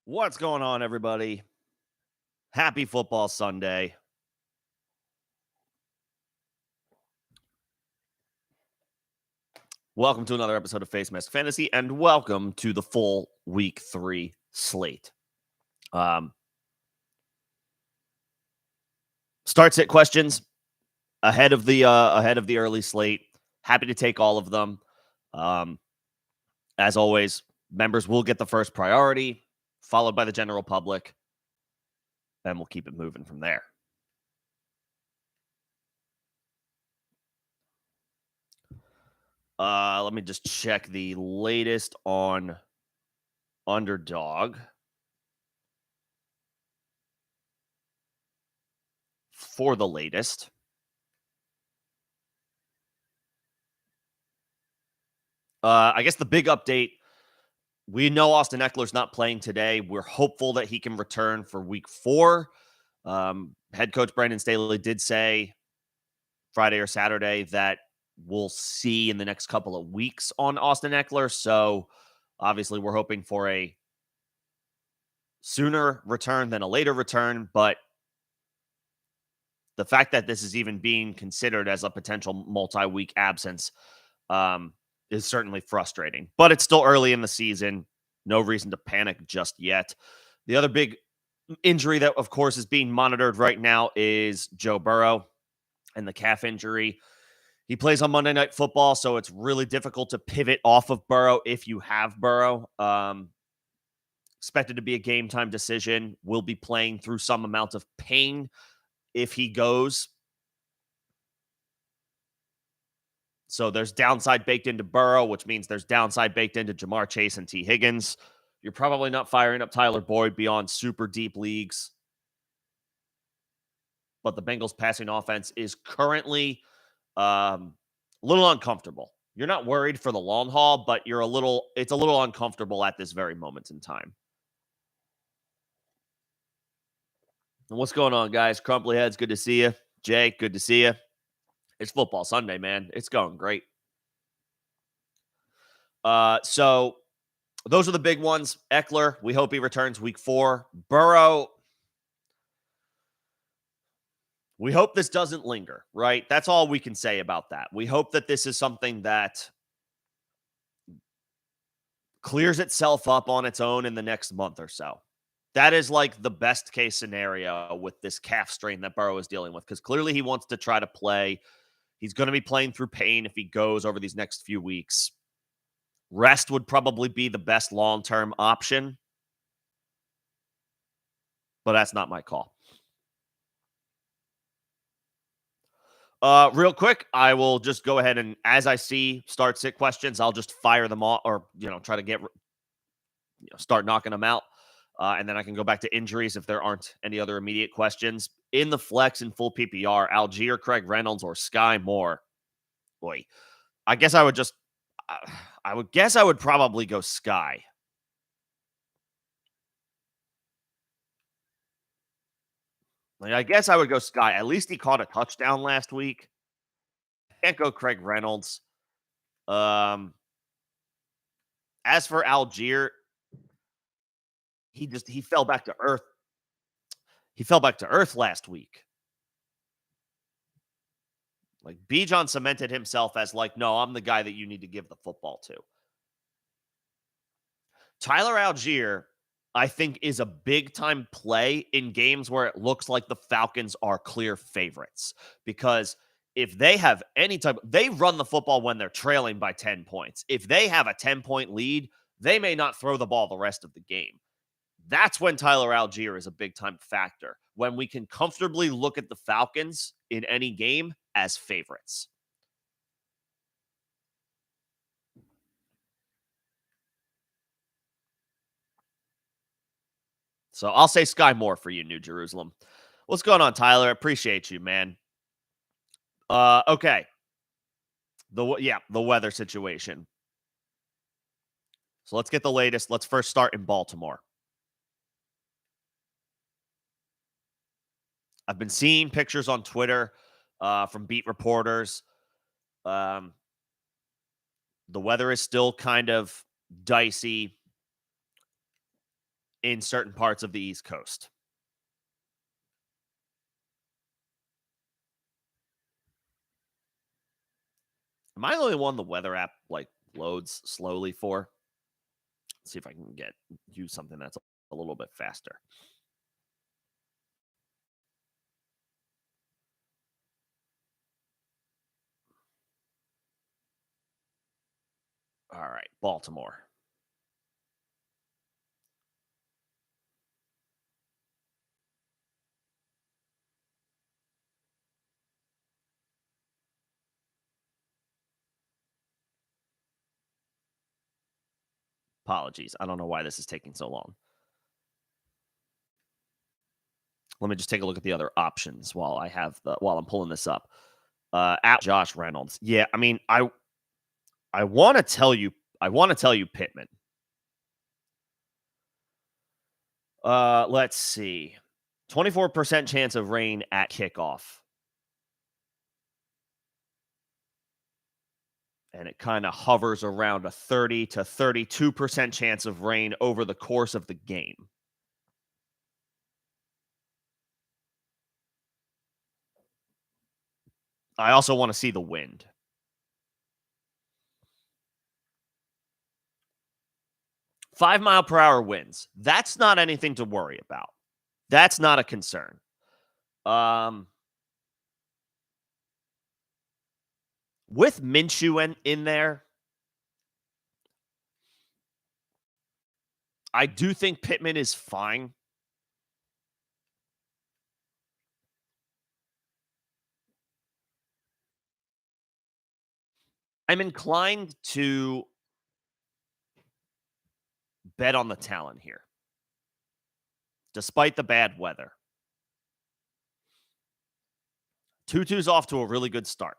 What's going on, everybody? Happy Football Sunday. Welcome to another episode of Facemask Fantasy, and welcome to the full Week 3 slate. Start sit questions ahead of the early slate. Happy to take all of them. As always, members will get the first priority, followed by the general public, and we'll keep it moving from there. Let me just check the latest on Underdog. For the latest. I guess the big update, we know Austin Eckler's not playing today. We're hopeful that he can return for week 4. Head coach Brandon Staley did say Friday or Saturday that we'll see in the next couple of weeks on Austin Eckler. So obviously we're hoping for a sooner return than a later return. But the fact that this is even being considered as a potential multi-week absence is certainly frustrating. But it's still early in the season. No reason to panic just yet. The other big injury that, of course, is being monitored right now is Joe Burrow and the calf injury. He plays on Monday Night Football, so it's really difficult to pivot off of Burrow if you have Burrow. Expected to be a game-time decision. Will be playing through some amount of pain if he goes. So there's downside baked into Burrow, which means there's downside baked into Jamar Chase and T. Higgins. You're probably not firing up Tyler Boyd beyond super deep leagues. But the Bengals passing offense is currently a little uncomfortable. You're not worried for the long haul, but it's a little uncomfortable at this very moment in time. And what's going on, guys? Crumply Heads, good to see you. Jay, good to see you. It's Football Sunday, man. It's going great. So those are the big ones. Eckler, we hope he returns week 4. Burrow, we hope this doesn't linger, right? That's all we can say about that. We hope that this is something that clears itself up on its own in the next month or so. That is like the best case scenario with this calf strain that Burrow is dealing with, because clearly he wants to try to play. He's going to be playing through pain if he goes over these next few weeks. Rest would probably be the best long-term option, but that's not my call. Real quick, I will just go ahead and, as I see start-sit questions, I'll just fire them off, or try to start knocking them out, and then I can go back to injuries if there aren't any other immediate questions. In the flex and full PPR, Algier, Craig Reynolds, or Sky Moore. Boy, I guess I would just, I would probably go Sky. I guess I would go Sky. At least he caught a touchdown last week. Can't go Craig Reynolds. As for Algier, he fell back to earth. He fell back to earth last week. Like, Bijan cemented himself as no, I'm the guy that you need to give the football to. Tyler Algier, I think, is a big-time play in games where it looks like the Falcons are clear favorites. Because if they have they run the football when they're trailing by 10 points. If they have a 10-point lead, they may not throw the ball the rest of the game. That's when Tyler Algier is a big-time factor, when we can comfortably look at the Falcons in any game as favorites. So I'll say Sky Moore for you, New Jerusalem. What's going on, Tyler? Appreciate you, man. Okay. The weather situation. So let's get the latest. Let's first start in Baltimore. I've been seeing pictures on Twitter from beat reporters. The weather is still kind of dicey. in certain parts of the East Coast. Am I the only one the weather app loads slowly for? Let's see if I can use something that's a little bit faster. All right, Baltimore. Apologies. I don't know why this is taking so long. Let me just take a look at the other options while I'm pulling this up. At Josh Reynolds. Yeah, I mean, I want to tell you Pittman. Let's see. 24% chance of rain at kickoff. And it kind of hovers around a 30 to 32% chance of rain over the course of the game. I also want to see the wind. 5-mile-per-hour winds. That's not anything to worry about. That's not a concern. With Minshew in there, I do think Pittman is fine. I'm inclined to bet on the talent here, despite the bad weather. Tutu's off to a really good start.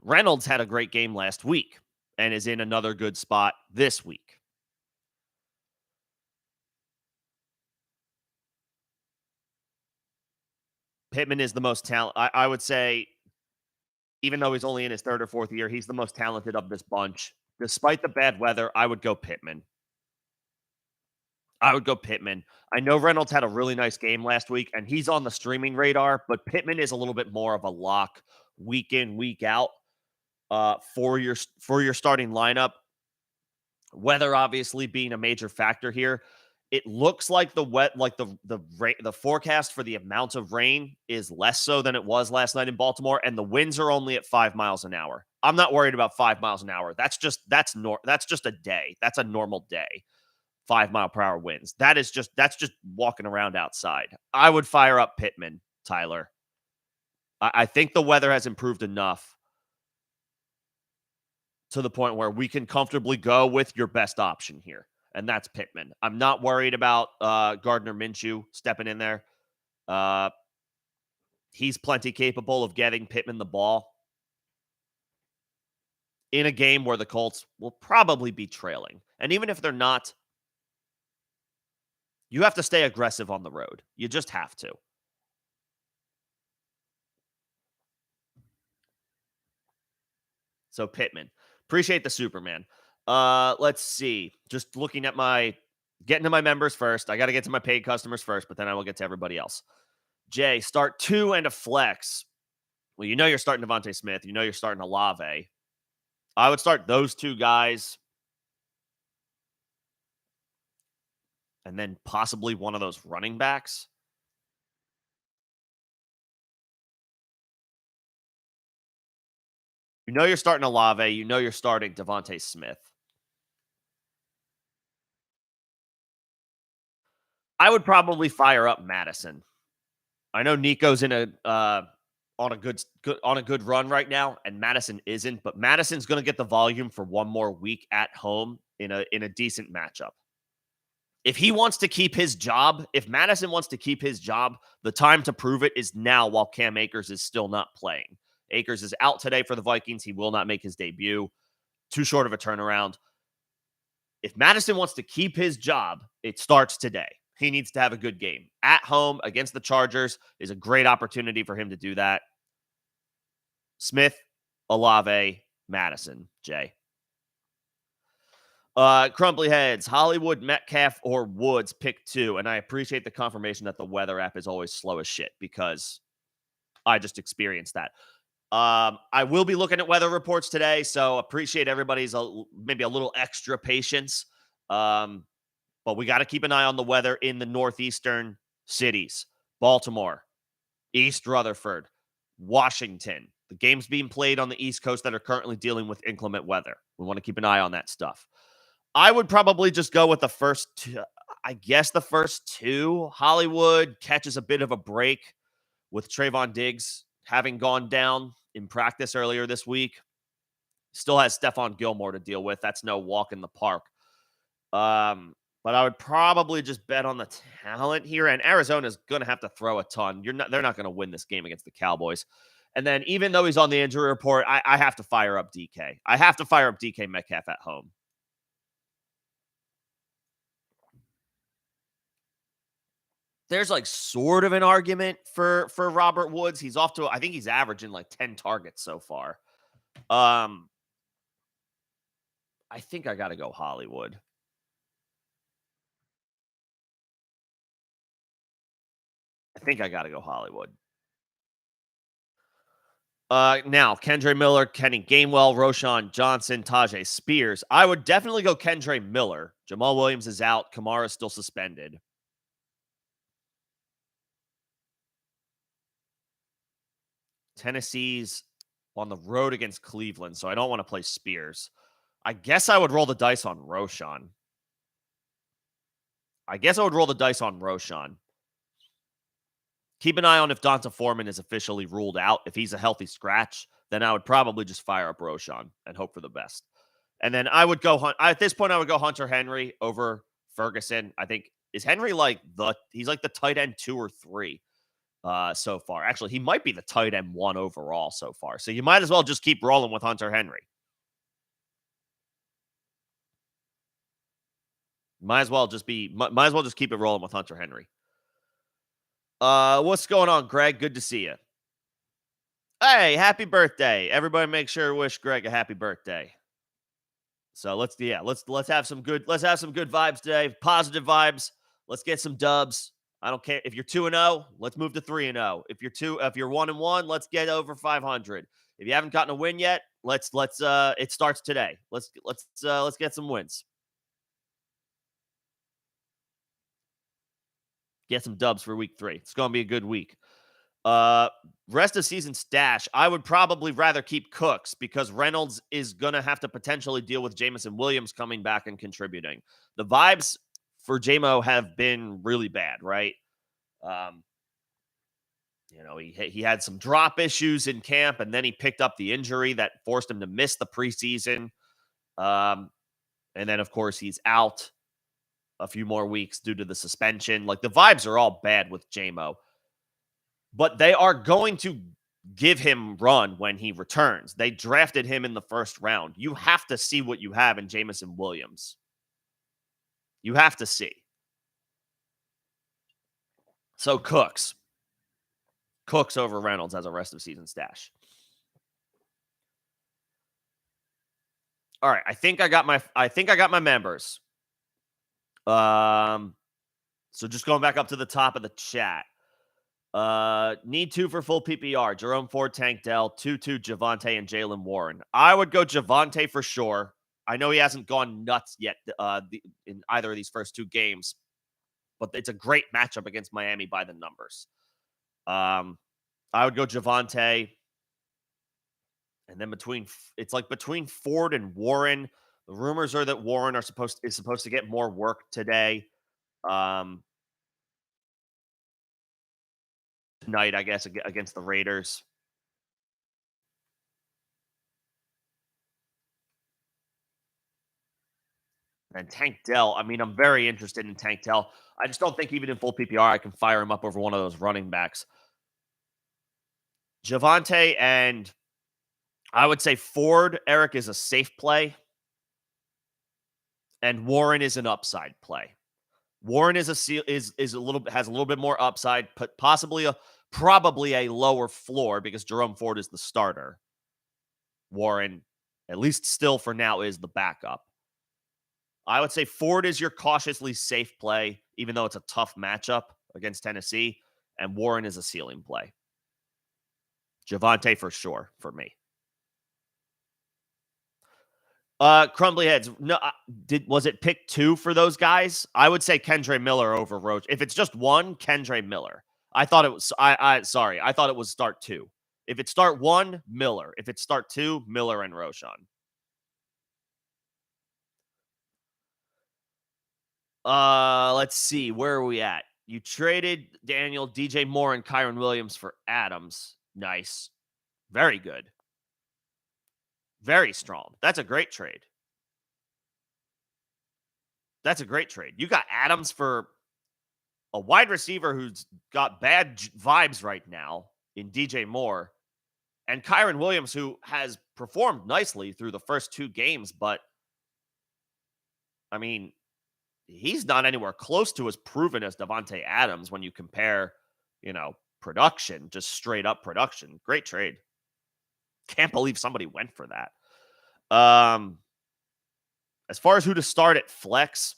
Reynolds had a great game last week and is in another good spot this week. Pittman is the most talented. I would say, even though he's only in his third or fourth year, he's the most talented of this bunch. Despite the bad weather, I would go Pittman. I know Reynolds had a really nice game last week, and he's on the streaming radar, but Pittman is a little bit more of a lock week in, week out for your starting lineup. Weather obviously being a major factor here. It looks like the forecast for the amount of rain is less so than it was last night in Baltimore, and the winds are only at 5 miles an hour. I'm not worried about 5 miles an hour. That's just a day. That's a normal day. 5-mile-per-hour winds. That's just walking around outside. I would fire up Pittman, Tyler. I think the weather has improved enough to the point where we can comfortably go with your best option here, and that's Pittman. I'm not worried about Gardner Minshew stepping in there. He's plenty capable of getting Pittman the ball in a game where the Colts will probably be trailing. And even if they're not, you have to stay aggressive on the road. You just have to. So Pittman. Appreciate the Superman. Let's see. Just looking at getting to my members first. I got to get to my paid customers first, but then I will get to everybody else. Jay, start 2 and a flex. Well, you know you're starting Devontae Smith. You know you're starting Olave. I would start those 2 guys. And then possibly one of those running backs. You know you're starting Olave. You know you're starting Devontae Smith. I would probably fire up Madison. I know Nico's in on a good run right now, and Madison isn't, but Madison's going to get the volume for one more week at home in a decent matchup. If he wants to keep his job, if Madison wants to keep his job, the time to prove it is now while Cam Akers is still not playing. Akers is out today for the Vikings. He will not make his debut. Too short of a turnaround. If Madison wants to keep his job, it starts today. He needs to have a good game. At home against the Chargers is a great opportunity for him to do that. Smith, Olave, Madison, Jay. Crumbly Heads, Hollywood, Metcalf, or Woods, pick 2. And I appreciate the confirmation that the weather app is always slow as shit because I just experienced that. I will be looking at weather reports today, so appreciate everybody's maybe a little extra patience. But we got to keep an eye on the weather in the northeastern cities. Baltimore, East Rutherford, Washington. The games being played on the East Coast that are currently dealing with inclement weather. We want to keep an eye on that stuff. I would probably just go with the first two. I guess the first 2. Hollywood catches a bit of a break with Trayvon Diggs having gone down in practice earlier this week. Still has Stephon Gilmore to deal with. That's no walk in the park. But I would probably just bet on the talent here. And Arizona's going to have to throw a ton. They're not going to win this game against the Cowboys. And then even though he's on the injury report, I have to fire up DK. I have to fire up DK Metcalf at home. There's like sort of an argument for Robert Woods. He's off to, I think he's averaging like 10 targets so far. I think I got to go Hollywood. Now, Kendre Miller, Kenny Gainwell, Roshan Johnson, Tajay Spears. I would definitely go Kendre Miller. Jamal Williams is out. Kamara is still suspended. Tennessee's on the road against Cleveland, so I don't want to play Spears. I guess I would roll the dice on Roshan. Keep an eye on if Donta Foreman is officially ruled out. If he's a healthy scratch, then I would probably just fire up Roshan and hope for the best. And then I would go at this point, I would go Hunter Henry over Ferguson. I think is Henry he's like the tight end 2 or 3 so far. Actually, he might be the tight end 1 overall so far. So you might as well just keep rolling with Hunter Henry. Might as well just keep it rolling with Hunter Henry. What's going on, Greg? Good to see you. Hey, happy birthday. Everybody make sure to wish Greg a happy birthday. So let's have some good vibes today. Positive vibes. Let's get some dubs. I don't care if you're 2-0, let's move to 3-0. If you're 1-1, let's get over 500. If you haven't gotten a win yet, it starts today. Let's get some wins. Get some dubs for week 3. It's going to be a good week. Rest of season stash, I would probably rather keep Cooks because Reynolds is going to have to potentially deal with Jameson Williams coming back and contributing. The vibes for JMO have been really bad, right? He had some drop issues in camp, and then he picked up the injury that forced him to miss the preseason. And then, of course, he's out a few more weeks due to the suspension. Like, the vibes are all bad with JMO. But they are going to give him run when he returns. They drafted him in the first round. You have to see what you have in Jameson Williams. You have to see. So Cooks over Reynolds as a rest of season stash. All right, I think I got my members. So just going back up to the top of the chat. Need 2 for full PPR. Jerome Ford, Tank Dell, 2-2 Javonte and Jalen Warren. I would go Javonte for sure. I know he hasn't gone nuts yet in either of these first 2 games, but it's a great matchup against Miami by the numbers. I would go Javonte, and then between Ford and Warren. The rumors are that Warren is supposed to get more work today. Tonight, I guess, against the Raiders. And Tank Dell, I mean, I'm very interested in Tank Dell. I just don't think even in full PPR, I can fire him up over one of those running backs. Javonte and I would say Ford, Eric, is a safe play. And Warren is an upside play. Warren has a little bit more upside, but probably a lower floor because Jerome Ford is the starter. Warren, at least still for now, is the backup. I would say Ford is your cautiously safe play, even though it's a tough matchup against Tennessee, and Warren is a ceiling play. Javonte for sure for me. Crumbly heads. No, was it pick 2 for those guys? I would say Kendre Miller over Roach. If it's just one, Kendre Miller. I thought it was. Sorry. I thought it was start 2. If it's start 1, Miller. If it's start 2, Miller and Roshan. Let's see. Where are we at? You traded Daniel, DJ Moore, and Kyron Williams for Adams. Nice. Very good. Very strong. That's a great trade. That's a great trade. You got Adams for a wide receiver who's got bad vibes right now in DJ Moore, and Kyron Williams, who has performed nicely through the first 2 games, but I mean, he's not anywhere close to as proven as Davante Adams when you compare, production, just straight up production. Great trade. Can't believe somebody went for that. As far as who to start at flex,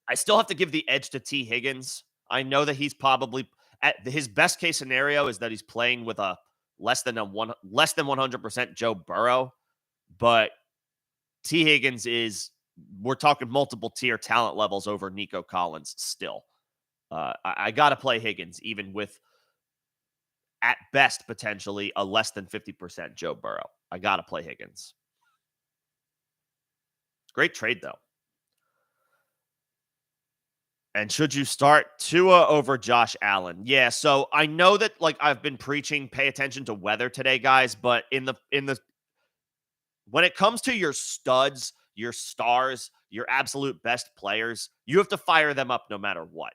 I still have to give the edge to T. Higgins. I know that he's probably at his best case scenario is that he's playing with a less than 100% Joe Burrow, but T. Higgins we're talking multiple tier talent levels over Nico Collins still. I got to play Higgins even with at best potentially a less than 50% Joe Burrow. I got to play Higgins. Great trade though. And should you start Tua over Josh Allen? Yeah, so I know that I've been preaching pay attention to weather today, guys, but when it comes to your studs, your stars, your absolute best players, you have to fire them up no matter what.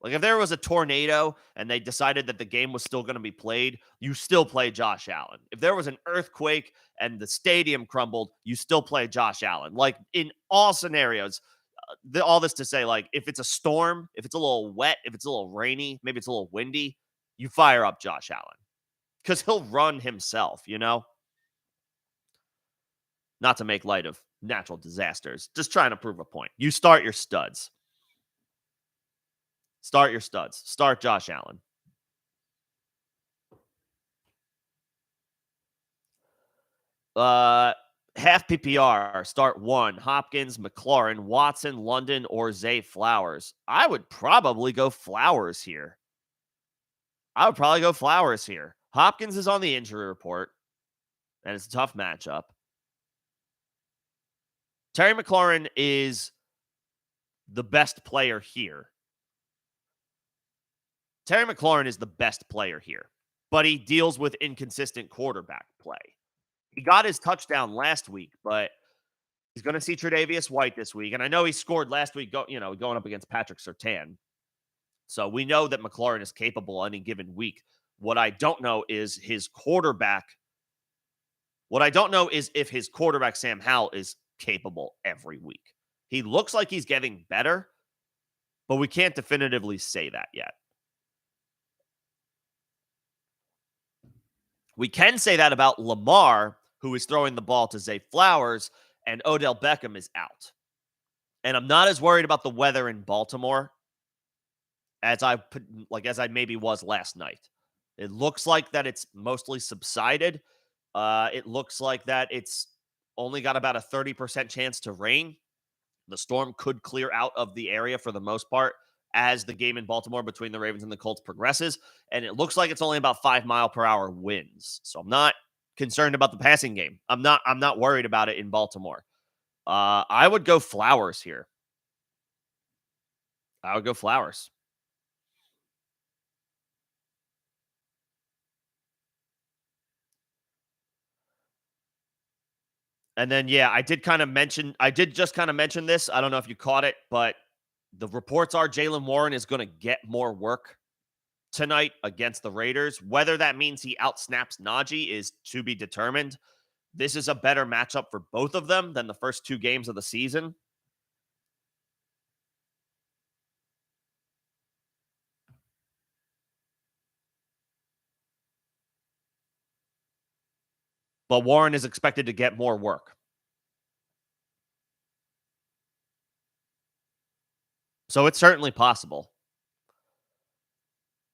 If there was a tornado and they decided that the game was still going to be played, you still play Josh Allen. If there was an earthquake and the stadium crumbled, you still play Josh Allen. In all scenarios, all this to say, if it's a storm, if it's a little wet, if it's a little rainy, maybe it's a little windy, you fire up Josh Allen because he'll run himself, Not to make light of natural disasters, just trying to prove a point. You start your studs. Start your studs. Start Josh Allen. Half PPR. Start 1. Hopkins, McLaurin, Watson, London, or Zay Flowers. I would probably go Flowers here. Hopkins is on the injury report, and it's a tough matchup. Terry McLaurin is the best player here. Terry McLaurin is the best player here, but he deals with inconsistent quarterback play. He got his touchdown last week, but he's going to see Tre'Davious White this week. And I know he scored last week, going up against Patrick Surtain. So we know that McLaurin is capable any given week. What I don't know is his quarterback. What I don't know is if his quarterback, Sam Howell, is capable every week. He looks like he's getting better, but we can't definitively say that yet. We can say that about Lamar, who is throwing the ball to Zay Flowers, and Odell Beckham is out. And I'm not as worried about the weather in Baltimore as I maybe was last night. It looks like that it's mostly subsided. It looks like that it's only got about a 30% chance to rain. The storm could clear out of the area for the most part as the game in Baltimore between the Ravens and the Colts progresses. And it looks like it's only about 5-mile-per-hour winds. So I'm not concerned about the passing game. I'm not worried about it in Baltimore. I would go Flowers here. I would go Flowers. And then, yeah, I did just kind of mention this. I don't know if you caught it, but the reports are Jaylen Warren is going to get more work tonight against the Raiders. Whether that means he outsnaps Najee is to be determined. This is a better matchup for both of them than the first 2 games of the season. but Warren is expected to get more work. So it's certainly possible.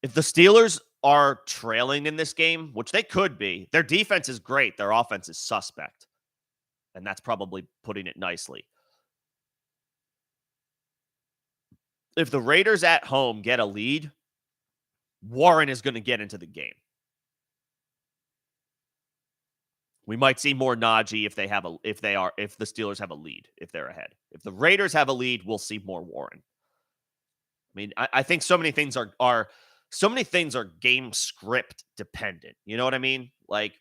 If the Steelers are trailing in this game, which they could be, their defense is great. Their offense is suspect. And that's probably putting it nicely. If the Raiders at home get a lead, Warren is going to get into the game. We might see more Najee if the Steelers have a lead, if they're ahead. If the Raiders have a lead, we'll see more Warren. I mean, I think so many things are game script dependent. You know what I mean? Like,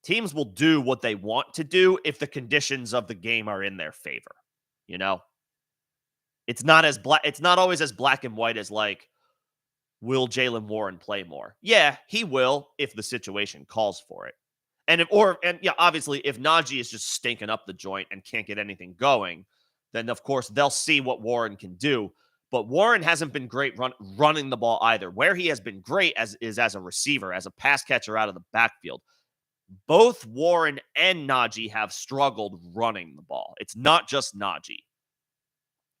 teams will do what they want to do if the conditions of the game are in their favor. You know, it's not always as black and white as like, will Jalen Warren play more? Yeah, he will if the situation calls for it. And yeah, obviously, if Najee is just stinking up the joint and can't get anything going, then of course they'll see what Warren can do. But Warren hasn't been great running the ball either. Where he has been great is as a receiver, as a pass catcher out of the backfield. Both Warren and Najee have struggled running the ball. It's not just Najee.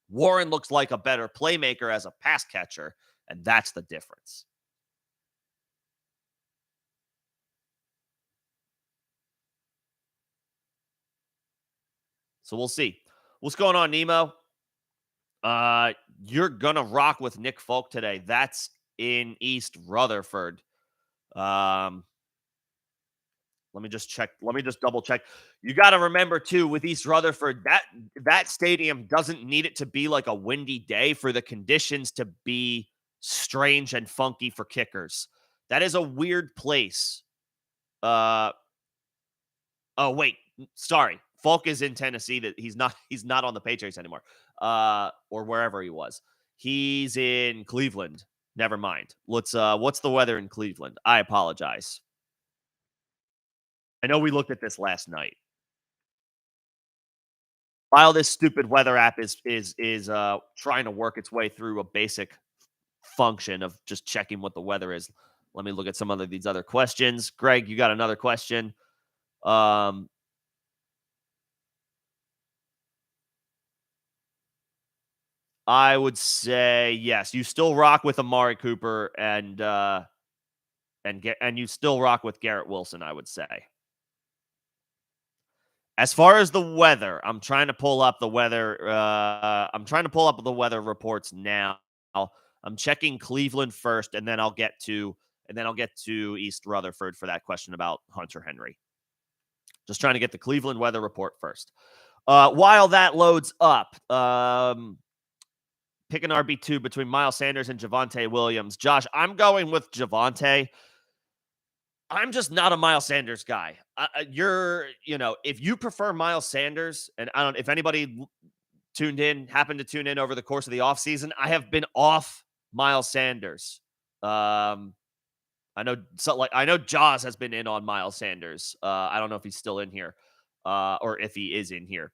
Warren looks like a better playmaker as a pass catcher, and that's the difference. So we'll see. What's going on, Nemo? You're gonna rock with Nick Folk today. That's in East Rutherford. Um, Let me just check. Let me just double check. You got to remember too, with East Rutherford, that stadium doesn't need it to be like a windy day for the conditions to be strange and funky for kickers. That is a weird place. Uh oh, wait, sorry. Falk is in Tennessee. That he's not on the Patriots anymore. Or wherever he was. He's in Cleveland. Never mind. What's the weather in Cleveland? I apologize. I know we looked at this last night. While this stupid weather app is trying to work its way through a basic function of just checking what the weather is. Let me look at some of these other questions. Greg, you got another question? Um, I would say yes. You still rock with Amari Cooper and you still rock with Garrett Wilson, I would say. As far as the weather, I'm trying to pull up the weather. I'm trying to pull up the weather reports now. I'm checking Cleveland first, and then I'll get to East Rutherford for that question about Hunter Henry. Just trying to get the Cleveland weather report first. While that loads up, pick an RB2 between Miles Sanders and Javonte Williams. Josh, I'm going with Javonte. I'm just not a Miles Sanders guy. If you prefer Miles Sanders, and I don't, if anybody happened to tune in over the course of the offseason, I have been off Miles Sanders. I know Jaws has been in on Miles Sanders. I don't know if he's still in here, or if he is in here.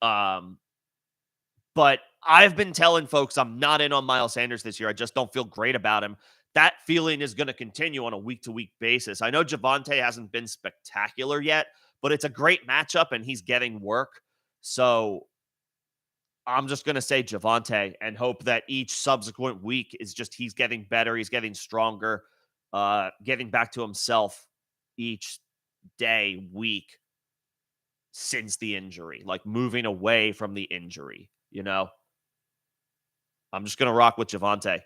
But I've been telling folks I'm not in on Miles Sanders this year. I just don't feel great about him. That feeling is going to continue on a week-to-week basis. I know Javonte hasn't been spectacular yet, but it's a great matchup, and he's getting work. So I'm just going to say Javonte and hope that each subsequent week is just he's getting better, he's getting stronger, getting back to himself each day, week since the injury, like moving away from the injury, you know? I'm just going to rock with Javonte.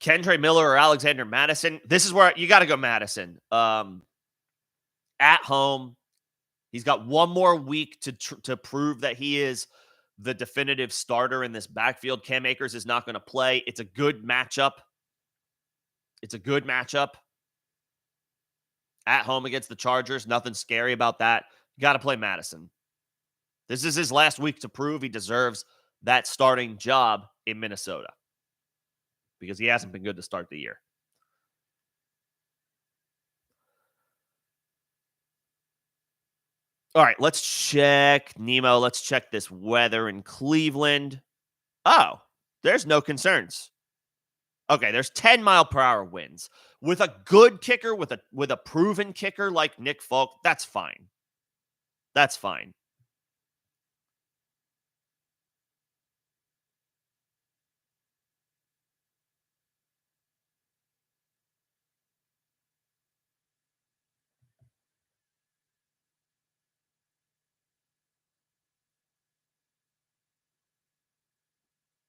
Kendre Miller or Alexander Madison. This is where you got to go Madison. At home, he's got one more week to prove that he is the definitive starter in this backfield. Cam Akers is not going to play. It's a good matchup. At home against the Chargers. Nothing scary about that. You got to play Madison. This is his last week to prove he deserves that starting job in Minnesota because he hasn't been good to start the year. All right, let's check Nemo. Let's check this weather in Cleveland. Oh, there's no concerns. Okay, there's 10-mile-per-hour winds. With a good kicker, with a proven kicker like Nick Folk, that's fine. That's fine.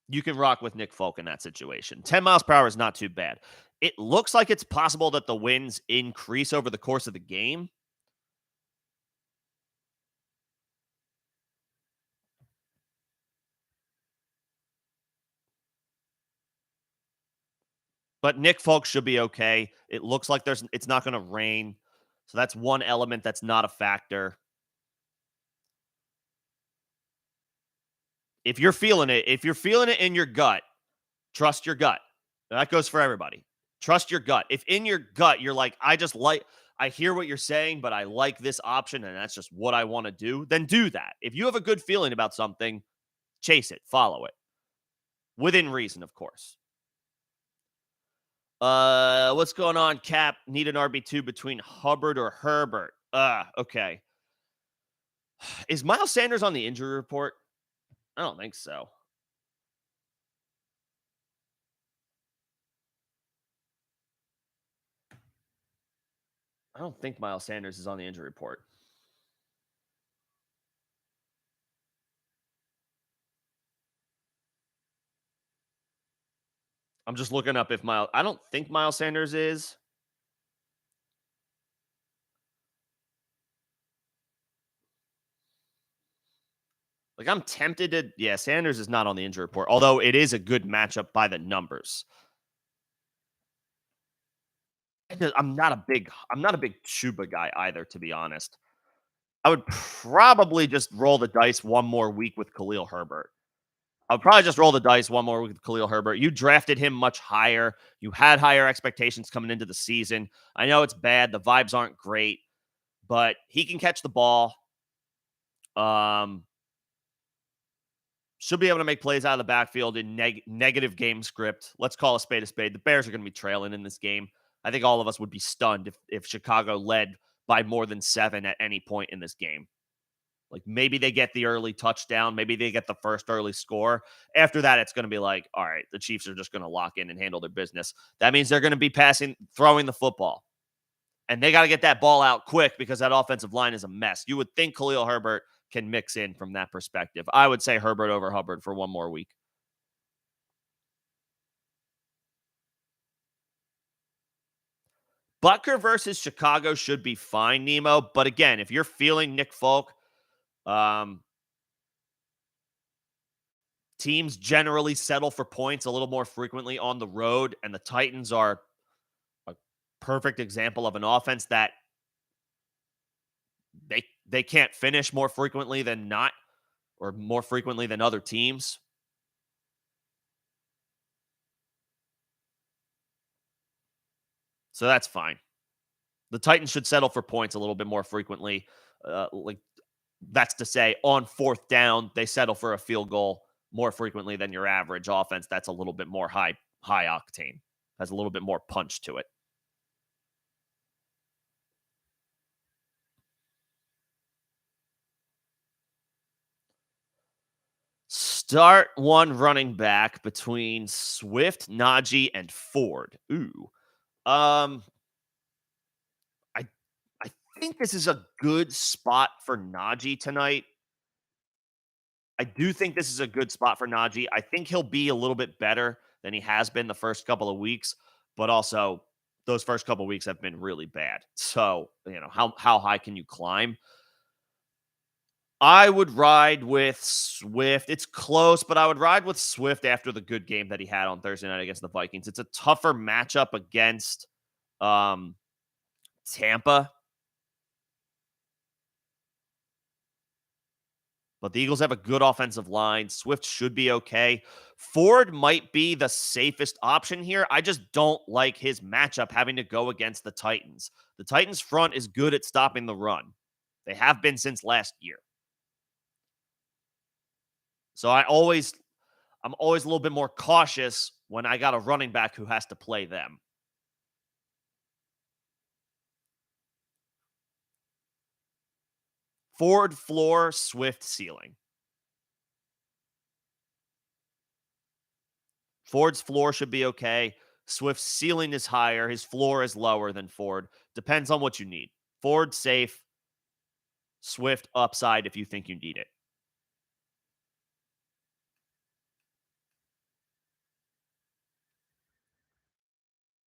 You can rock with Nick Folk in that situation. 10 miles per hour is not too bad. It looks like it's possible that the winds increase over the course of the game. But Nick Folk should be okay. It looks like it's not going to rain. So that's one element that's not a factor. If you're feeling it in your gut, trust your gut. That goes for everybody. Trust your gut. If in your gut you're like, I hear what you're saying, but I like this option and that's just what I want to do, then do that. If you have a good feeling about something, chase it, follow it. Within reason, of course. What's going on, Cap? Need an RB2 between Hubbard or Herbert. Okay. Is Miles Sanders on the injury report? I don't think so. I don't think Miles Sanders is on the injury report. I'm just looking up if Miles. I don't think Miles Sanders is. Like, I'm tempted to. Yeah, Sanders is not on the injury report, although it is a good matchup by the numbers. I'm not a big Chuba guy either, to be honest. I would probably just roll the dice one more week with Khalil Herbert. I would probably just roll the dice one more week with Khalil Herbert. You drafted him much higher. You had higher expectations coming into the season. I know it's bad. The vibes aren't great, but he can catch the ball. Um, should be able to make plays out of the backfield in negative game script. Let's call a spade a spade. The Bears are going to be trailing in this game. I think all of us would be stunned if Chicago led by more than 7 at any point in this game. Like, maybe they get the early touchdown. Maybe they get the first early score. After that, it's going to be like, all right, the Chiefs are just going to lock in and handle their business. That means they're going to be throwing the football. And they got to get that ball out quick because that offensive line is a mess. You would think Khalil Herbert can mix in from that perspective. I would say Herbert over Hubbard for one more week. Butker versus Chicago should be fine, Nemo. But again, if you're feeling Nick Folk, um, teams generally settle for points a little more frequently on the road, and the Titans are a perfect example of an offense that they can't finish more frequently than not, or more frequently than other teams. So that's fine. The Titans should settle for points a little bit more frequently. Like, that's to say, on fourth down, they settle for a field goal more frequently than your average offense. That's a little bit more high octane, has a little bit more punch to it. Start one running back between Swift, Najee, and Ford. Ooh. Um, I I think this is a good spot for Najee tonight. I do think this is a good spot for Najee. I think he'll be a little bit better than he has been the first couple of weeks, but also those first couple of weeks have been really bad. So, how high can you climb? I would ride with Swift. It's close, but I would ride with Swift after the good game that he had on Thursday night against the Vikings. It's a tougher matchup against um, Tampa, but the Eagles have a good offensive line. Swift should be okay. Ford might be the safest option here. I just don't like his matchup having to go against the Titans. The Titans front is good at stopping the run. They have been since last year. So I'm always a little bit more cautious when I got a running back who has to play them. Ford floor, Swift ceiling. Ford's floor should be okay. Swift's ceiling is higher. His floor is lower than Ford. Depends on what you need. Ford safe, Swift upside if you think you need it.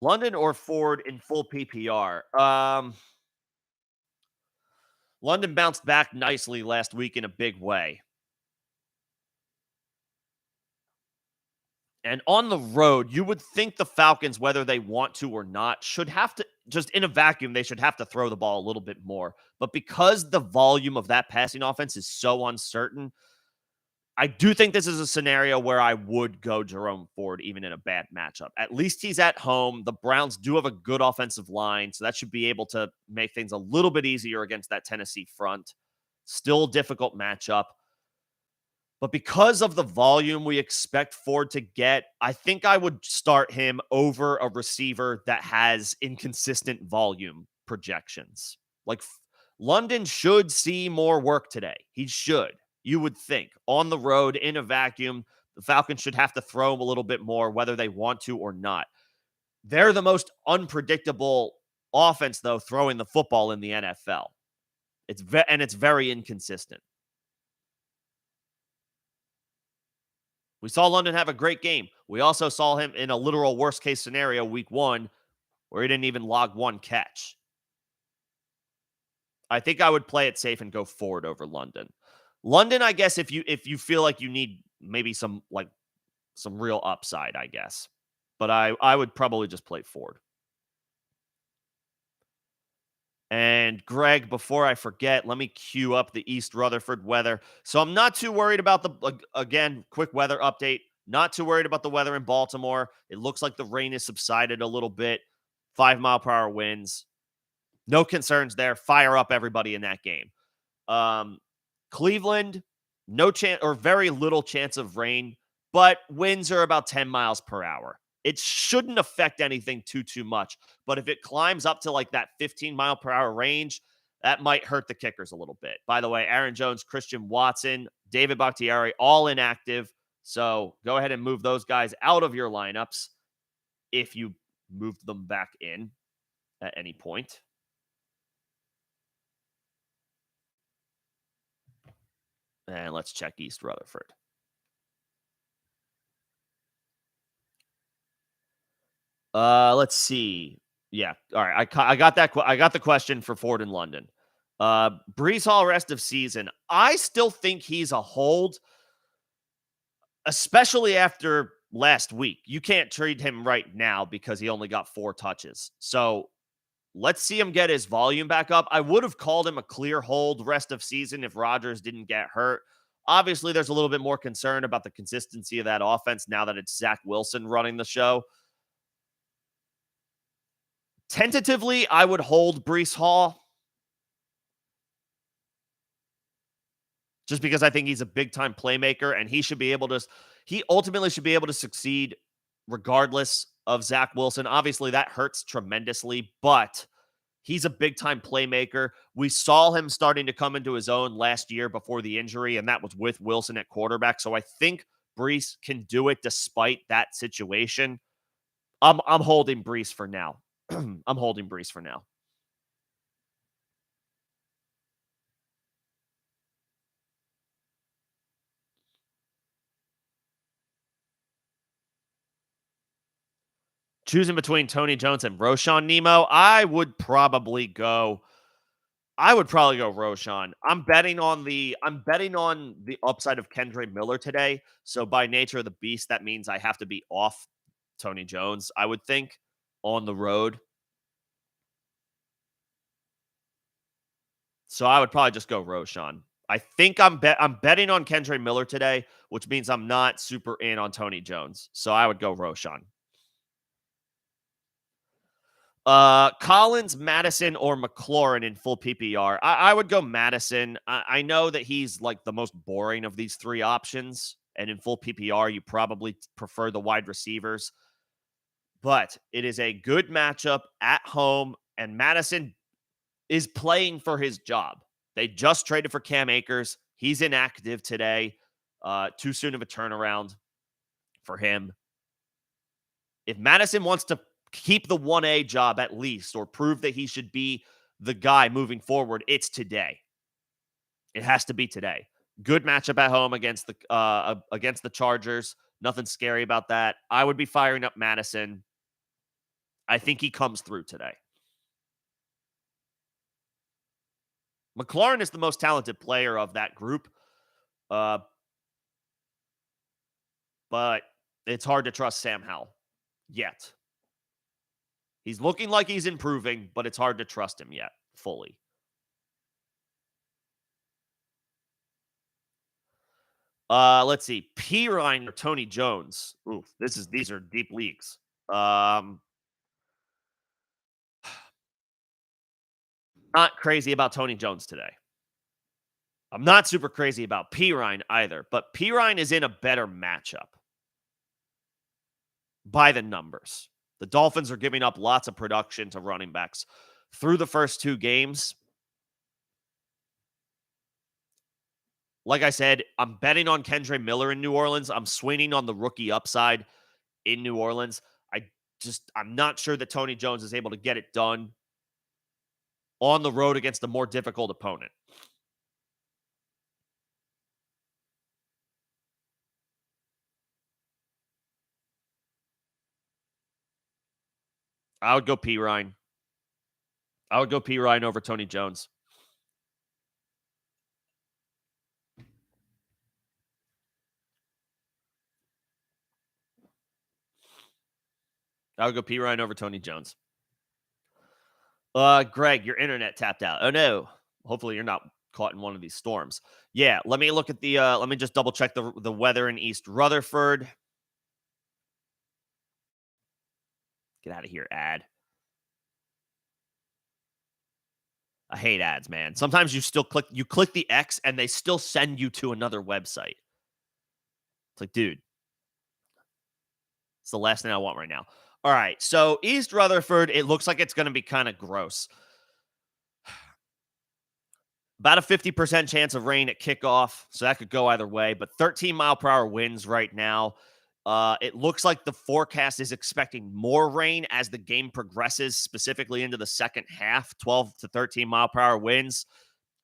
London or Ford in full PPR. London bounced back nicely last week in a big way. And on the road, you would think the Falcons, whether they want to or not, should have to, just in a vacuum, they should have to throw the ball a little bit more. But because the volume of that passing offense is so uncertain, I do think this is a scenario where I would go Jerome Ford even in a bad matchup. At least he's at home. The Browns do have a good offensive line, so that should be able to make things a little bit easier against that Tennessee front. Still a difficult matchup. But because of the volume we expect Ford to get, I think I would start him over a receiver that has inconsistent volume projections. Like London should see more work today. He should. You would think. On the road, in a vacuum, the Falcons should have to throw him a little bit more, whether they want to or not. They're the most unpredictable offense, though, throwing the football in the NFL. It's very inconsistent. We saw London have a great game. We also saw him in a literal worst case scenario week 1 where he didn't even log one catch. I think I would play it safe and go Ford over London. London, I guess if you feel like you need maybe some real upside, I guess. But I would probably just play Ford. And Greg, before I forget, let me cue up the East Rutherford weather. So I'm not too worried about again, quick weather update. Not too worried about the weather in Baltimore. It looks like the rain has subsided a little bit. 5-mile-per-hour winds. No concerns there. Fire up everybody in that game. Cleveland, no chance or very little chance of rain, but winds are about 10 miles per hour. It shouldn't affect anything too much. But if it climbs up to like that 15-mile-per-hour range, that might hurt the kickers a little bit. By the way, Aaron Jones, Christian Watson, David Bakhtiari, all inactive. So go ahead and move those guys out of your lineups if you moved them back in at any point. And let's check East Rutherford. Let's see. Yeah. All right. I got that. I got the question for Ford in London. Brees Hall rest of season. I still think he's a hold, especially after last week. You can't trade him right now because he only got 4 touches. So let's see him get his volume back up. I would have called him a clear hold rest of season if Rodgers didn't get hurt. Obviously, there's a little bit more concern about the consistency of that offense now that it's Zach Wilson running the show. Tentatively, I would hold Brees Hall just because I think he's a big-time playmaker and he ultimately should be able to succeed regardless of Zach Wilson. Obviously, that hurts tremendously, but he's a big-time playmaker. We saw him starting to come into his own last year before the injury, and that was with Wilson at quarterback. So I think Brees can do it despite that situation. I'm holding Brees for now. I'm holding Brees for now. Choosing between Tony Jones and Roshan Nemo, I would probably go Roshan. I'm betting on the upside of Kendra Miller today. So by nature of the beast, that means I have to be off Tony Jones, I would think, on the road. So I would probably just go Roshan. I think I'm betting on Kendra Miller today, which means I'm not super in on Tony Jones. So I would go Roshan. Collins, Madison, or McLaurin in full PPR. I would go Madison. I know that he's like the most boring of these three options, and in full PPR, you probably prefer the wide receivers. But it is a good matchup at home, and Madison is playing for his job. They just traded for Cam Akers. He's inactive today. Too soon of a turnaround for him. If Madison wants to keep the 1A job at least, or prove that he should be the guy moving forward, it's today. It has to be today. Good matchup at home against the Chargers. Nothing scary about that. I would be firing up Madison. I think he comes through today. McLaurin is the most talented player of that group, but it's hard to trust Sam Howell yet. He's looking like he's improving, but it's hard to trust him yet fully. Let's see. P. Ryan or Tony Jones. Oof, these are deep leagues. Not crazy about Tony Jones today. I'm not super crazy about P. Ryan either, but P. Ryan is in a better matchup by the numbers. The Dolphins are giving up lots of production to running backs through the first two games. Like I said, I'm betting on Kendre Miller in New Orleans. I'm swinging on the rookie upside in New Orleans. I'm not sure that Tony Jones is able to get it done on the road against a more difficult opponent. I would go P. Ryan. I would go P. Ryan over Tony Jones. I would go P. Ryan over Tony Jones. Greg, your internet tapped out. Oh no. Hopefully you're not caught in one of these storms. Yeah, let me look at the let me just double check the weather in East Rutherford. Get out of here, ad. I hate ads, man. Sometimes you click the X and they still send you to another website. It's like, dude, it's the last thing I want right now. All right, so East Rutherford, it looks like it's going to be kind of gross. About a 50% chance of rain at kickoff, so that could go either way, but 13-mile-per-hour winds right now. It looks like the forecast is expecting more rain as the game progresses, specifically into the second half, 12 to 13-mile-per-hour winds.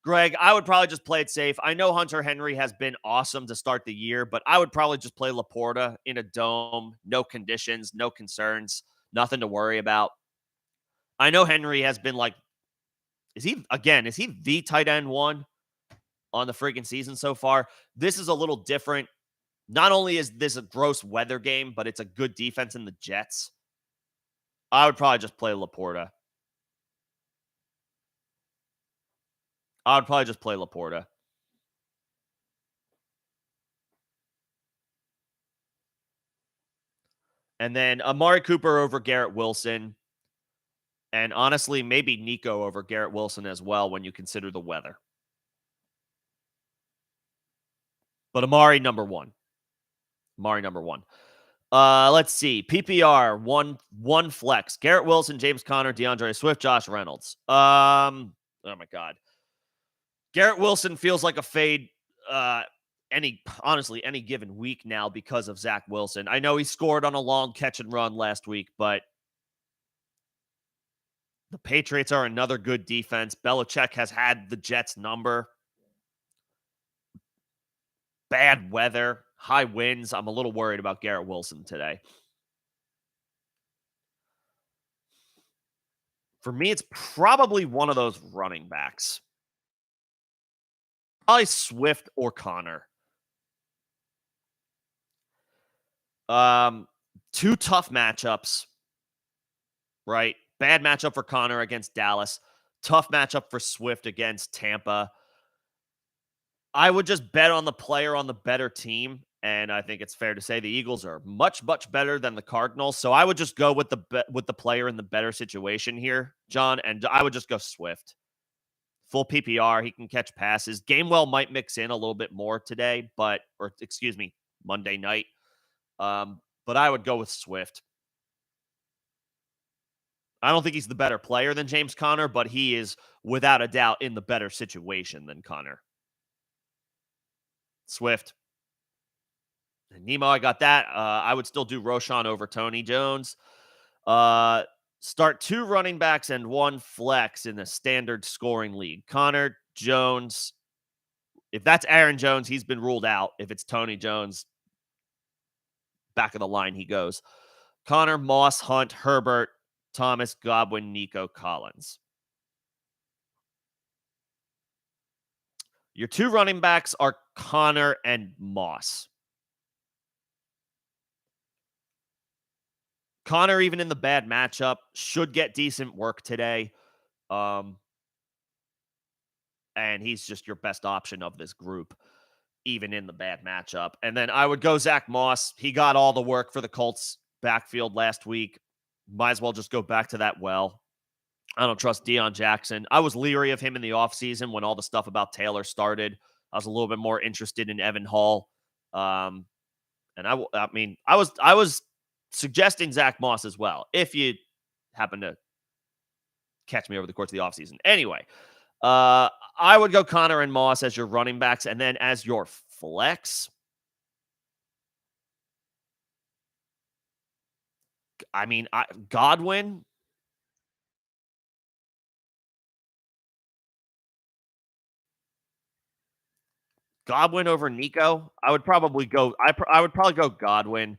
Greg, I would probably just play it safe. I know Hunter Henry has been awesome to start the year, but I would probably just play Laporta in a dome. No conditions, no concerns, nothing to worry about. I know Henry has been like, is he the tight end one on the freaking season so far? This is a little different. Not only is this a gross weather game, but it's a good defense in the Jets. I would probably just play Laporta. I would probably just play Laporta. And then Amari Cooper over Garrett Wilson. And honestly, maybe Nico over Garrett Wilson as well when you consider the weather. But Amari, number one. Let's see. PPR, one flex. Garrett Wilson, James Conner, DeAndre Swift, Josh Reynolds. Oh my God. Garrett Wilson feels like a fade any given week now because of Zach Wilson. I know he scored on a long catch and run last week, but the Patriots are another good defense. Belichick has had the Jets' number. Bad weather, high winds. I'm a little worried about Garrett Wilson today. For me, it's probably one of those running backs. Probably Swift or Connor. Two tough matchups, right? Bad matchup for Connor against Dallas. Tough matchup for Swift against Tampa. I would just bet on the player on the better team And I think it's fair to say the Eagles are much, much better than the Cardinals. So I would just go with with the player in the better situation here, John, and I would just go Swift. Full PPR, he can catch passes. Gamewell might mix in a little bit more today, or excuse me, Monday night. But I would go with Swift. I don't think he's the better player than James Conner, but he is without a doubt in the better situation than Conner. Swift. Nemo, I got that. I would still do Roshan over Tony Jones. Start 2 running backs and 1 flex in a standard scoring league. Connor Jones. If that's Aaron Jones, he's been ruled out. If it's Tony Jones, back of the line he goes. Connor, Moss, Hunt, Herbert, Thomas, Godwin, Nico, Collins. Your 2 running backs are Connor and Moss. Connor, even in the bad matchup, should get decent work today. And he's just your best option of this group, even in the bad matchup. And then I would go Zach Moss. He got all the work for the Colts backfield last week. Might as well just go back to that well. I don't trust Deion Jackson. I was leery of him in the offseason when all the stuff about Taylor started. I was a little bit more interested in Evan Hall. And I was suggesting Zach Moss as well, if you happen to catch me over the course of the offseason. Anyway, I would go Connor and Moss as your running backs, and then as your flex, Godwin. Godwin over Nico. I would probably go. I would probably go Godwin.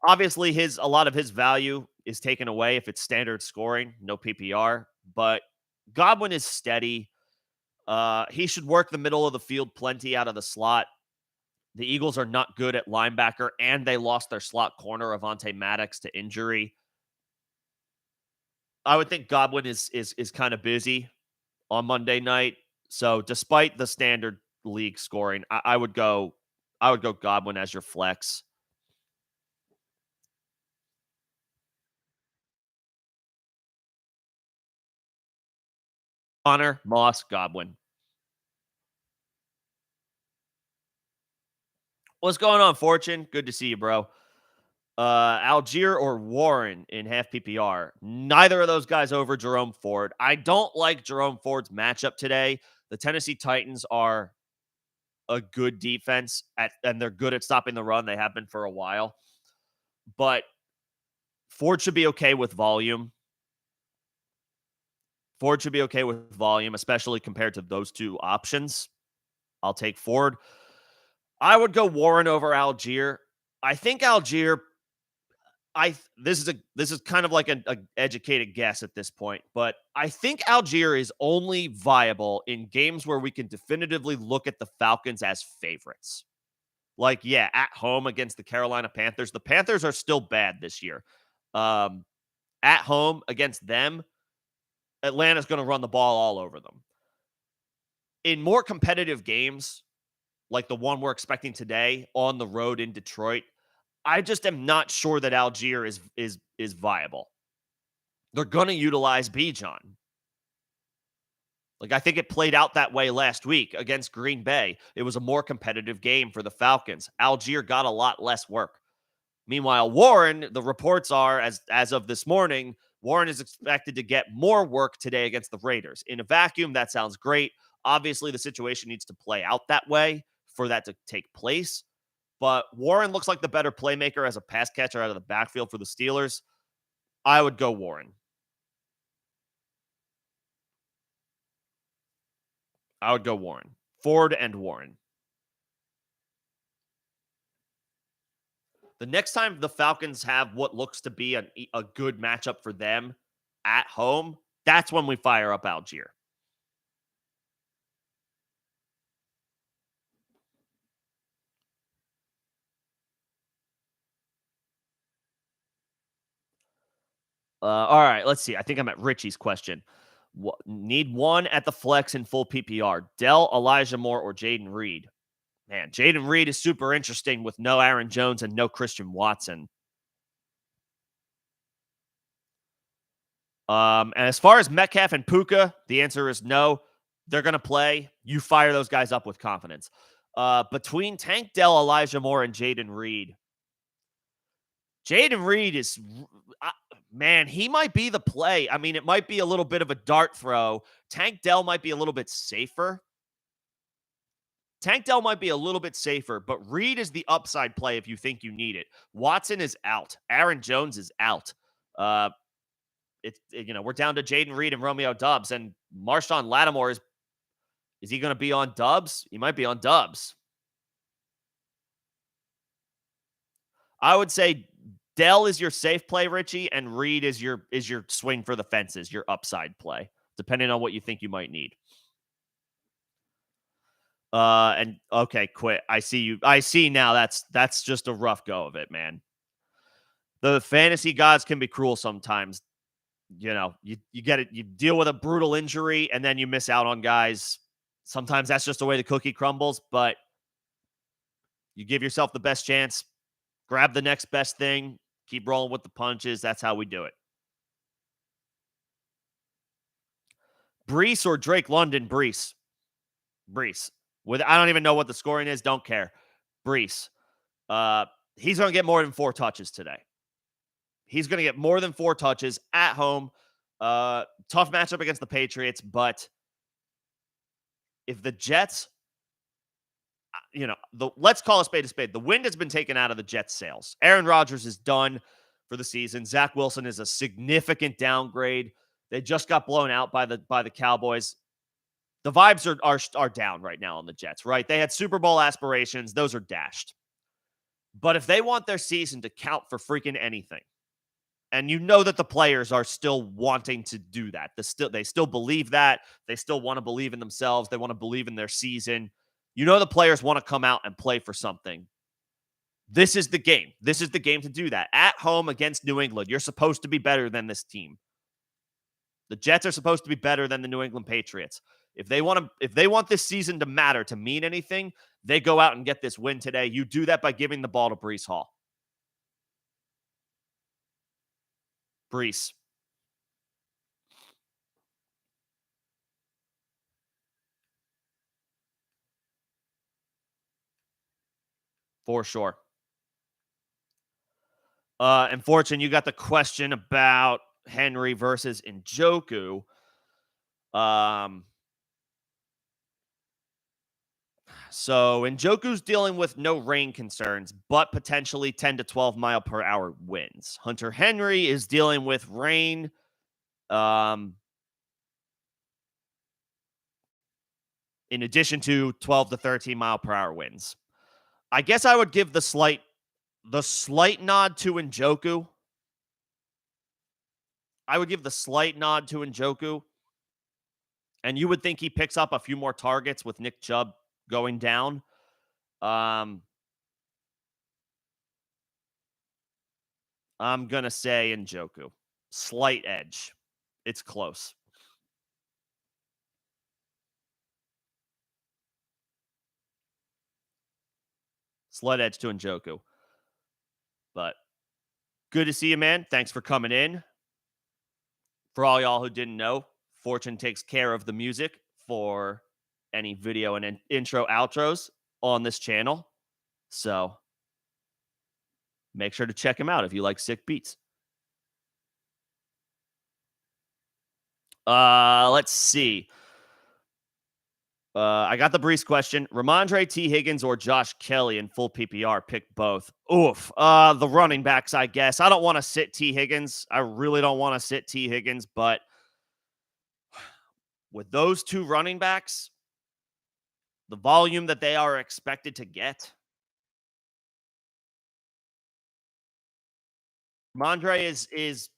Obviously, a lot of his value is taken away if it's standard scoring, no PPR. But Godwin is steady. He should work the middle of the field plenty out of the slot. The Eagles are not good at linebacker, and they lost their slot corner, Avonte Maddox, to injury. I would think Godwin is kind of busy on Monday night. So despite the standard league scoring, I would go Godwin as your flex. Connor, Moss, Godwin. What's going on, Fortune? Good to see you, bro. Algier or Warren in half PPR. Neither of those guys over Jerome Ford. I don't like Jerome Ford's matchup today. The Tennessee Titans are a good defense and they're good at stopping the run. They have been for a while. But Ford should be okay with volume. Ford should be okay with volume, especially compared to those 2 options. I'll take Ford. I would go Warren over Algier. I think Algier. This is kind of like an educated guess at this point, but I think Algier is only viable in games where we can definitively look at the Falcons as favorites. Like, yeah, at home against the Carolina Panthers. The Panthers are still bad this year. At home against them, Atlanta's going to run the ball all over them. In more competitive games, like the one we're expecting today on the road in Detroit, I just am not sure that Algier is viable. They're going to utilize Bijan. Like, I think it played out that way last week against Green Bay. It was a more competitive game for the Falcons. Algier got a lot less work. Meanwhile, Warren, the reports are, as of this morning, Warren is expected to get more work today against the Raiders. In a vacuum, that sounds great. Obviously, the situation needs to play out that way for that to take place. But Warren looks like the better playmaker as a pass catcher out of the backfield for the Steelers. I would go Warren. I would go Warren. Ford and Warren. The next time the Falcons have what looks to be a good matchup for them at home, that's when we fire up Algier. All right, let's see. I think I'm at Richie's question. Need one at the flex in full PPR. Dell, Elijah Moore, or Jaden Reed? Man, Jaden Reed is super interesting with no Aaron Jones and no Christian Watson. And as far as Metcalf and Puka, the answer is no. They're going to play. You fire those guys up with confidence. Between Tank Dell, Elijah Moore, and Jaden Reed is, man, he might be the play. I mean, it might be a little bit of a dart throw. Tank Dell might be a little bit safer. But Reed is the upside play if you think you need it. Watson is out. Aaron Jones is out. We're down to Jaden Reed and Romeo Doubs, and Marshawn Lattimore is he going to be on Doubs? He might be on Doubs. I would say Dell is your safe play, Richie, and Reed is your swing for the fences, your upside play, depending on what you think you might need. And okay, quit. I see you. I see now. That's just a rough go of it, man. The fantasy gods can be cruel sometimes. You get it. You deal with a brutal injury, and then you miss out on guys. Sometimes that's just the way the cookie crumbles, but you give yourself the best chance. Grab the next best thing. Keep rolling with the punches. That's how we do it. Brees or Drake London? Brees. I don't even know what the scoring is. Don't care. Brees. He's going to get more than 4 touches today. He's going to get more than 4 touches at home. Tough matchup against the Patriots, but if the Jets, let's call a spade a spade. The wind has been taken out of the Jets' sails. Aaron Rodgers is done for the season. Zach Wilson is a significant downgrade. They just got blown out by the Cowboys. The vibes are down right now on the Jets, right? They had Super Bowl aspirations. Those are dashed. But if they want their season to count for freaking anything, and you know that the players are still wanting to do that. They still believe that. They still want to believe in themselves. They want to believe in their season. You know the players want to come out and play for something. This is the game. This is the game to do that. At home against New England, you're supposed to be better than this team. The Jets are supposed to be better than the New England Patriots. If they want this season to matter, to mean anything, they go out and get this win today. You do that by giving the ball to Breece Hall. Breece. For sure. And Fortune, you got the question about Henry versus Njoku. So Njoku's dealing with no rain concerns, but potentially 10 to 12 mile per hour winds. Hunter Henry is dealing with rain. In addition to 12 to 13 mile per hour winds. I guess I would give the slight nod to Njoku. And you would think he picks up a few more targets with Nick Chubb going down. I'm going to say Njoku. Slight edge. It's close. Slight edge to Njoku. But good to see you, man. Thanks for coming in. For all y'all who didn't know, Fortune takes care of the music for any video and intro outros on this channel. So make sure to check him out if you like sick beats. Let's see. I got the Breece question. Ramondre, T. Higgins, or Josh Kelly in full PPR? Pick both. Oof. The running backs, I guess. I don't want to sit T. Higgins. I really don't want to sit T. Higgins, but with those 2 running backs, the volume that they are expected to get, Ramondre is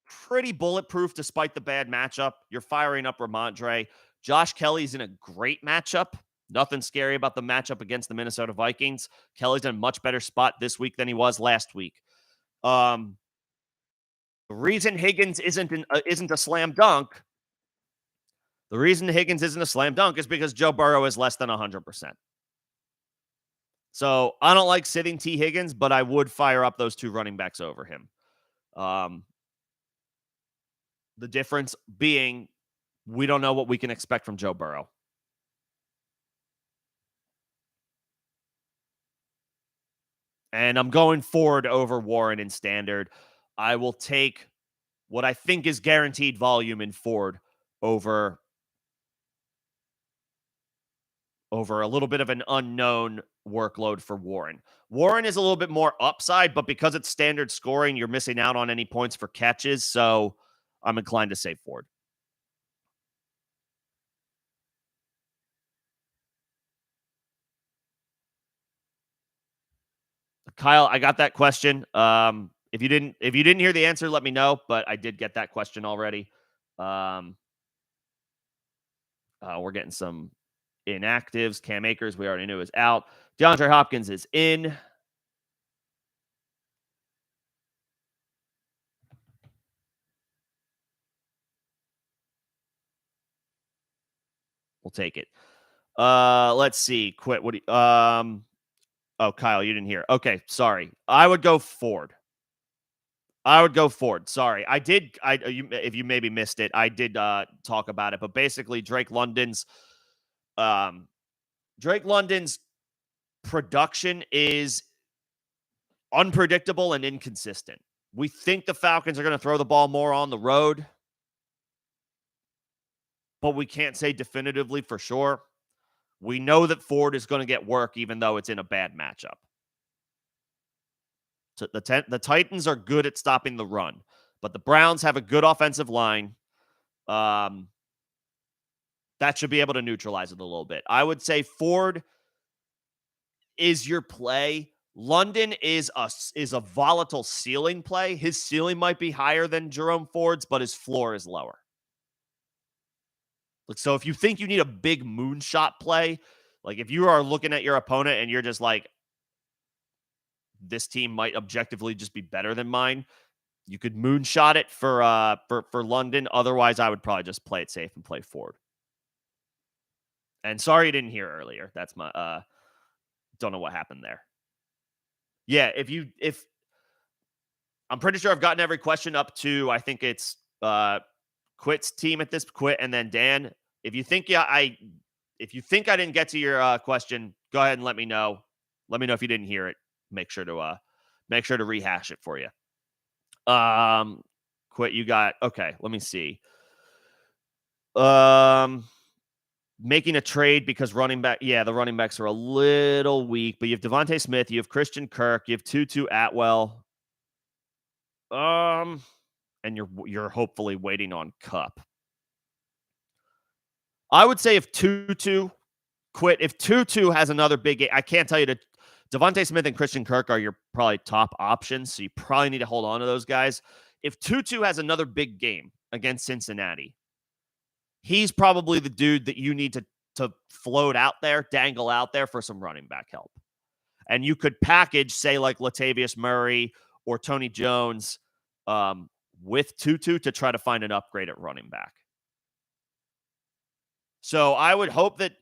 pretty bulletproof despite the bad matchup. You're firing up Ramondre. Josh Kelly's in a great matchup. Nothing scary about the matchup against the Minnesota Vikings. Kelly's in a much better spot this week than he was last week. The reason Higgins isn't a slam dunk. The reason Higgins isn't a slam dunk is because Joe Burrow is less than 100%. So I don't like sitting T. Higgins, but I would fire up those two running backs over him. Um, the difference being we don't know what we can expect from Joe Burrow. And I'm going Ford over Warren in standard. I will take what I think is guaranteed volume in Ford over a little bit of an unknown workload for Warren. Warren is a little bit more upside, but because it's standard scoring, you're missing out on any points for catches. So I'm inclined to say Ford. Kyle, I got that question. If you didn't hear the answer, let me know. But I did get that question already. Um, we're getting some inactives. Cam Akers, we already knew, is out. DeAndre Hopkins is in. We'll take it. Let's see. Quit. What do you, oh, Kyle, you didn't hear. Okay, sorry. I would go Ford. Sorry. I did if you maybe missed it, I did talk about it, but basically um Drake London's production is unpredictable and inconsistent. We think the Falcons are going to throw the ball more on the road, but we can't say definitively for sure. We know that Ford is going to get work even though it's in a bad matchup. So the Titans are good at stopping the run, but the Browns have a good offensive line. Um, that should be able to neutralize it a little bit. I would say Ford is your play. London is a volatile ceiling play. His ceiling might be higher than Jerome Ford's, but his floor is lower. So if you think you need a big moonshot play, like if you are looking at your opponent and you're just like, this team might objectively just be better than mine, you could moonshot it for London. Otherwise, I would probably just play it safe and play Ford. And sorry you didn't hear earlier. That's my don't know what happened there. Yeah, if I'm pretty sure I've gotten every question up to I think it's Quit's team at this Quit and then Dan. If you think if you think I didn't get to your question, go ahead and let me know. Let me know if you didn't hear it. Make sure to rehash it for you. Quit, you got okay, let me see. Making a trade because the running backs are a little weak, but you have Devontae Smith, you have Christian Kirk, you have Tutu Atwell. And you're hopefully waiting on Cup. I would say if Tutu has another big game, I can't tell you to Devontae Smith and Christian Kirk are your probably top options, so you probably need to hold on to those guys. If Tutu has another big game against Cincinnati, he's probably the dude that you need to float out there, dangle out there for some running back help. And you could package, say, like Latavius Murray or Tony Jones with Tutu to try to find an upgrade at running back. So I would hope that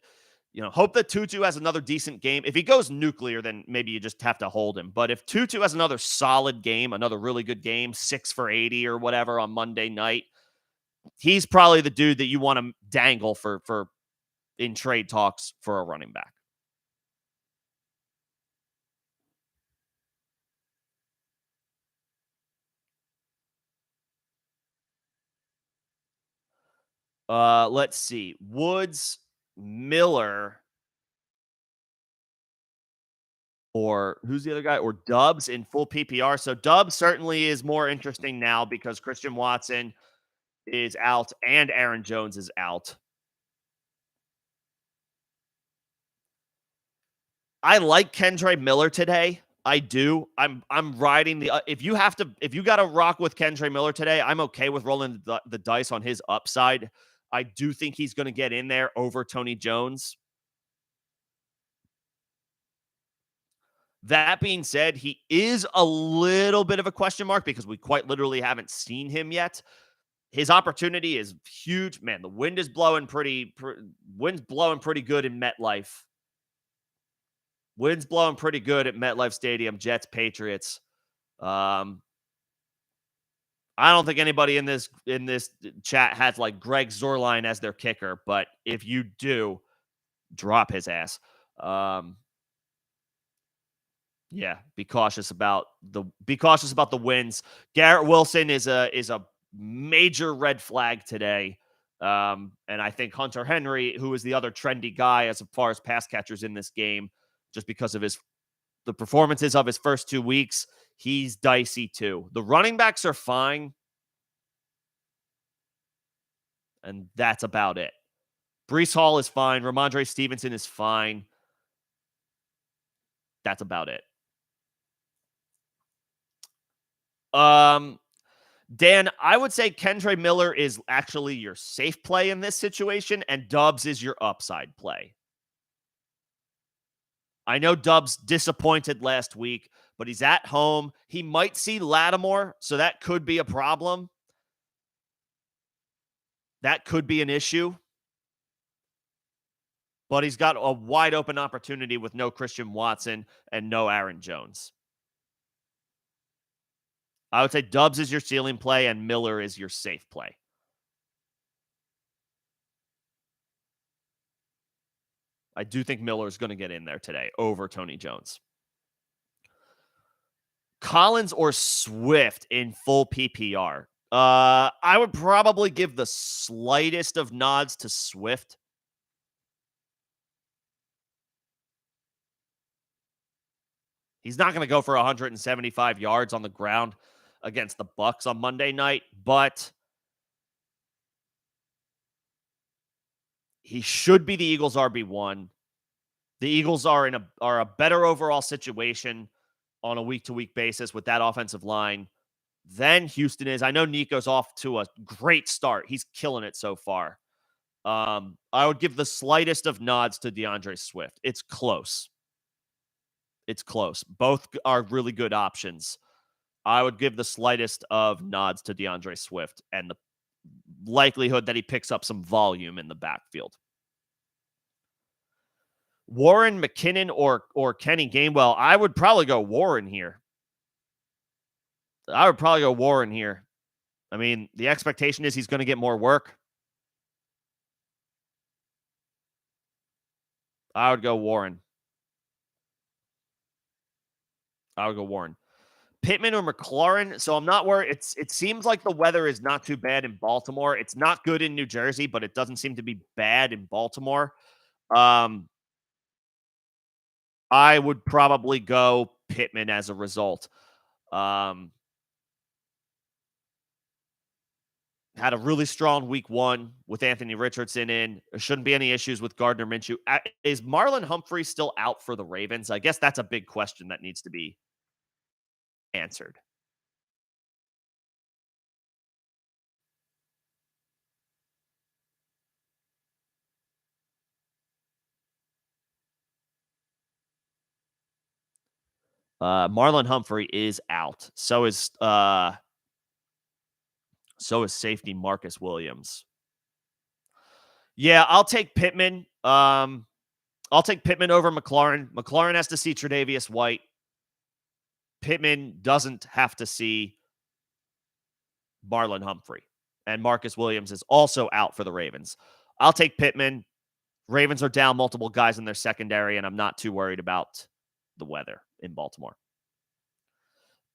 Tutu has another decent game. If he goes nuclear, then maybe you just have to hold him. But if Tutu has another solid game, another really good game, 6 for 80 or whatever on Monday night, he's probably the dude that you want to dangle for in trade talks for a running back. Let's see. Woods, Miller, or who's the other guy? Or Dubs in full PPR. So Dubs certainly is more interesting now because Christian Watson is out and Aaron Jones is out. I like Kendre Miller today. I do. I'm riding the if you got to rock with Kendre Miller today, I'm okay with rolling the dice on his upside. I do think he's going to get in there over Tony Jones. That being said, he is a little bit of a question mark because we quite literally haven't seen him yet. His opportunity is huge. Man, the wind is blowing pretty good in MetLife. Wind's blowing pretty good at MetLife Stadium. Jets, Patriots. Um, I don't think anybody in this chat has like Greg Zorline as their kicker, but if you do, drop his ass. Um, yeah, be cautious about the wins. Garrett Wilson is a major red flag today. And I think Hunter Henry, who is the other trendy guy as far as pass catchers in this game, just because of the performances of his first 2 weeks, he's dicey too. The running backs are fine, and that's about it. Brees Hall is fine. Ramondre Stevenson is fine. That's about it. Um, Dan, I would say Kendre Miller is actually your safe play in this situation, and Dubs is your upside play. I know Dubs disappointed last week, but he's at home. He might see Lattimore, so that could be a problem. That could be an issue. But he's got a wide open opportunity with no Christian Watson and no Aaron Jones. I would say Dubs is your ceiling play and Miller is your safe play. I do think Miller is going to get in there today over Tony Jones. Collins or Swift in full PPR? I would probably give the slightest of nods to Swift. He's not going to go for 175 yards on the ground against the Bucs on Monday night, but he should be the Eagles' RB1. The Eagles are a better overall situation on a week-to-week basis with that offensive line than Houston is. I know Nico's off to a great start. He's killing it so far. I would give the slightest of nods to DeAndre Swift. It's close. It's close. Both are really good options. I would give the slightest of nods to DeAndre Swift and the likelihood that he picks up some volume in the backfield. Warren, McKinnon, or Kenny Gainwell. I would probably go Warren here. I mean, the expectation is he's going to get more work. I would go Warren. Pittman or McLaurin. So I'm not worried. It seems like the weather is not too bad in Baltimore. It's not good in New Jersey, but it doesn't seem to be bad in Baltimore. I would probably go Pittman as a result. Had a really strong week 1 with Anthony Richardson in. There shouldn't be any issues with Gardner Minshew. Is Marlon Humphrey still out for the Ravens? I guess that's a big question that needs to be answered. Marlon Humphrey is out. So is safety Marcus Williams. Yeah, I'll take Pittman. I'll take Pittman over McLaurin. McLaurin has to see Tre'Davious White. Pittman doesn't have to see Marlon Humphrey. And Marcus Williams is also out for the Ravens. I'll take Pittman. Ravens are down multiple guys in their secondary, and I'm not too worried about the weather in Baltimore.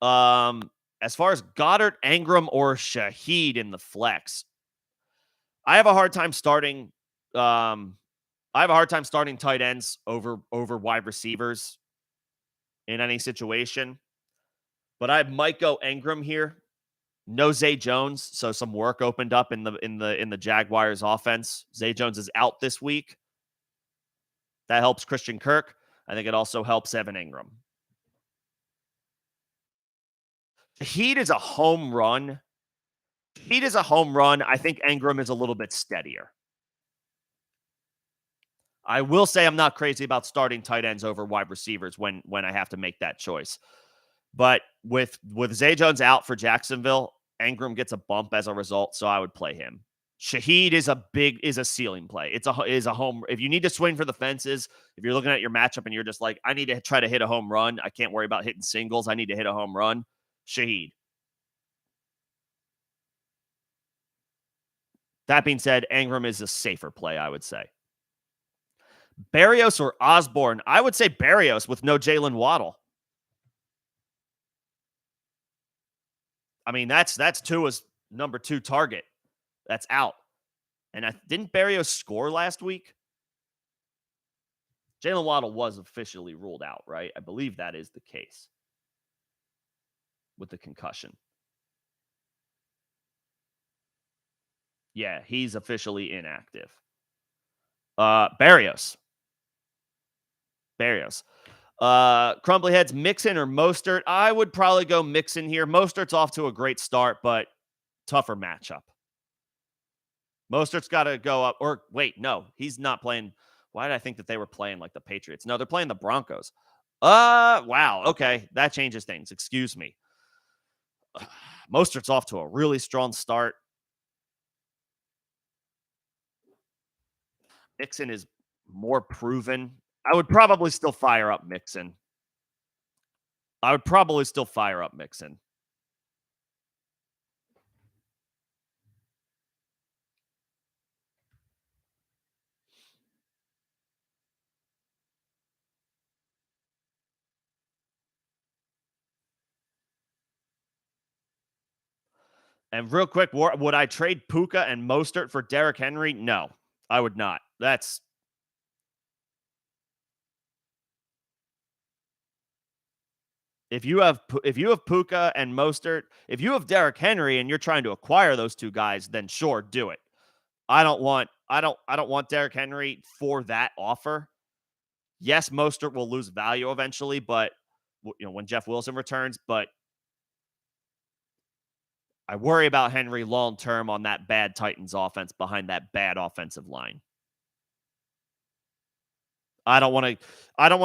As far as Goddard, Ingram, or Shaheed in the flex, I have a hard time starting. I have a hard time starting tight ends over wide receivers in any situation. But I might go Ingram here. No Zay Jones, so some work opened up in the Jaguars offense. Zay Jones is out this week. That helps Christian Kirk. I think it also helps Evan Ingram. Heat is a home run. I think Ingram is a little bit steadier. I will say I'm not crazy about starting tight ends over wide receivers when I have to make that choice. But with Zay Jones out for Jacksonville, Ingram gets a bump as a result, so I would play him. Shaheed is a ceiling play. Is a home. If you need to swing for the fences, if you're looking at your matchup and you're just like, I need to try to hit a home run. I can't worry about hitting singles. I need to hit a home run. Shaheed. That being said, Ingram is a safer play, I would say. Barrios or Osborne? I would say Barrios with no Jalen Waddle. I mean, that's Tua's number 2 target. That's out. And didn't Barrios score last week? Jalen Waddle was officially ruled out, right? I believe that is the case with the concussion. Yeah, he's officially inactive. Barrios. Crumbly Heads, Mixon or Mostert? I would probably go Mixon here. Mostert's off to a great start, but tougher matchup. Mostert's got to go up. Or wait, no, he's not playing. Why did I think that they were playing like the Patriots? No, they're playing the Broncos. Wow. Okay, that changes things. Excuse me. Mostert's off to a really strong start. Mixon is more proven. I would probably still fire up Mixon. And real quick, would I trade Puka and Mostert for Derrick Henry? No, I would not. If you have Puka and Mostert, if you have Derrick Henry and you're trying to acquire those two guys, then sure, do it. I don't want Derrick Henry for that offer. Yes, Mostert will lose value eventually, but when Jeff Wilson returns, but I worry about Henry long term on that bad Titans offense behind that bad offensive line. I don't want